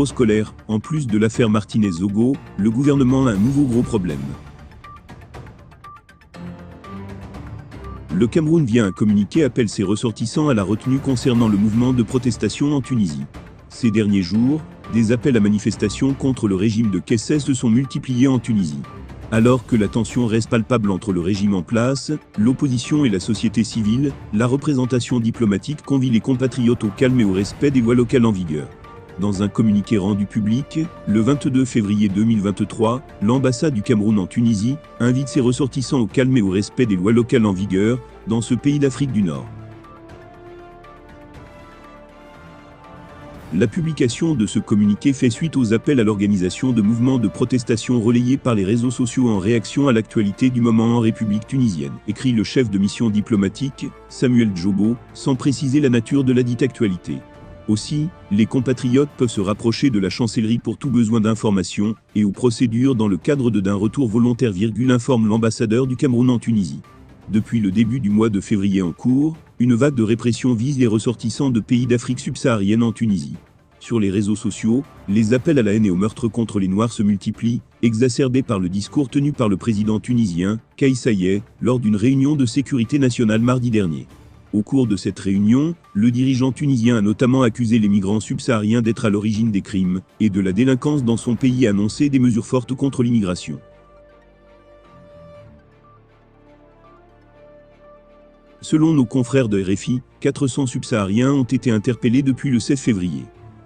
grosse colère. En plus de l'affaire Martinez-Zogo, le gouvernement a un nouveau gros problème. Le Cameroun, via un communiqué, appelle ses ressortissants à la retenue concernant le mouvement de protestation en Tunisie. Ces derniers jours, des appels à manifestation contre le régime de Kessel se sont multipliés en Tunisie. Alors que la tension reste palpable entre le régime en place, l'opposition et la société civile, la représentation diplomatique convie les compatriotes au calme et au respect des lois locales en vigueur. Dans un communiqué rendu public, le 22 février 2023, l'ambassade du Cameroun en Tunisie invite ses ressortissants au calme et au respect des lois locales en vigueur dans ce pays d'Afrique du Nord. La publication de ce communiqué fait suite aux appels à l'organisation de mouvements de protestation relayés par les réseaux sociaux en réaction à l'actualité du moment en République tunisienne, écrit le chef de mission diplomatique, Samuel Djobo, sans préciser la nature de la dite actualité. Aussi, les compatriotes peuvent se rapprocher de la chancellerie pour tout besoin d'information et ou procédure dans le cadre d'un retour volontaire, informe l'ambassadeur du Cameroun en Tunisie. Depuis le début du mois de février en cours, une vague de répression vise les ressortissants de pays d'Afrique subsaharienne en Tunisie. Sur les réseaux sociaux, les appels à la haine et au meurtre contre les Noirs se multiplient, exacerbés par le discours tenu par le président tunisien, Kais Saied, lors d'une réunion de sécurité nationale mardi dernier. Au cours de cette réunion, le dirigeant tunisien a notamment accusé les migrants subsahariens d'être à l'origine des crimes et de la délinquance dans son pays et annoncé des mesures fortes contre l'immigration. Selon nos confrères de RFI, 400 subsahariens ont été interpellés depuis le 16 février.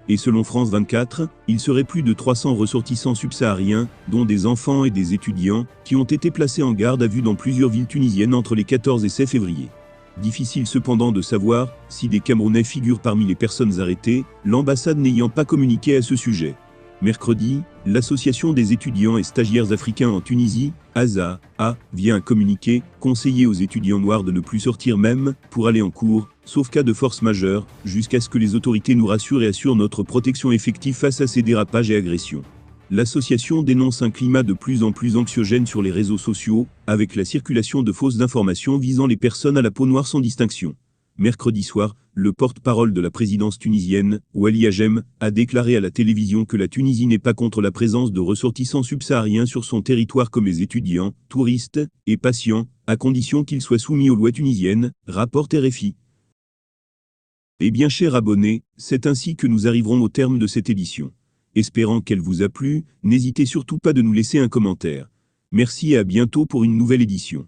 Et selon France 24, il serait plus de 300 ressortissants subsahariens, dont des enfants et des étudiants, qui ont été placés en garde à vue dans plusieurs villes tunisiennes entre les 14 et 16 février. Difficile cependant de savoir si des Camerounais figurent parmi les personnes arrêtées, l'ambassade n'ayant pas communiqué à ce sujet. Mercredi, l'Association des étudiants et stagiaires africains en Tunisie, ASA, a, via un communiqué, conseillé aux étudiants noirs de ne plus sortir même pour aller en cours, sauf cas de force majeure, jusqu'à ce que les autorités nous rassurent et assurent notre protection effective face à ces dérapages et agressions. L'association dénonce un climat de plus en plus anxiogène sur les réseaux sociaux, avec la circulation de fausses informations visant les personnes à la peau noire sans distinction. Mercredi soir, le porte-parole de la présidence tunisienne, Wali Agem, a déclaré à la télévision que la Tunisie n'est pas contre la présence de ressortissants subsahariens sur son territoire comme les étudiants, touristes et patients, à condition qu'ils soient soumis aux lois tunisiennes, rapporte RFI. Eh bien, chers abonnés, c'est ainsi que nous arriverons au terme de cette édition. Espérant qu'elle vous a plu, n'hésitez surtout pas de nous laisser un commentaire. Merci et à bientôt pour une nouvelle édition.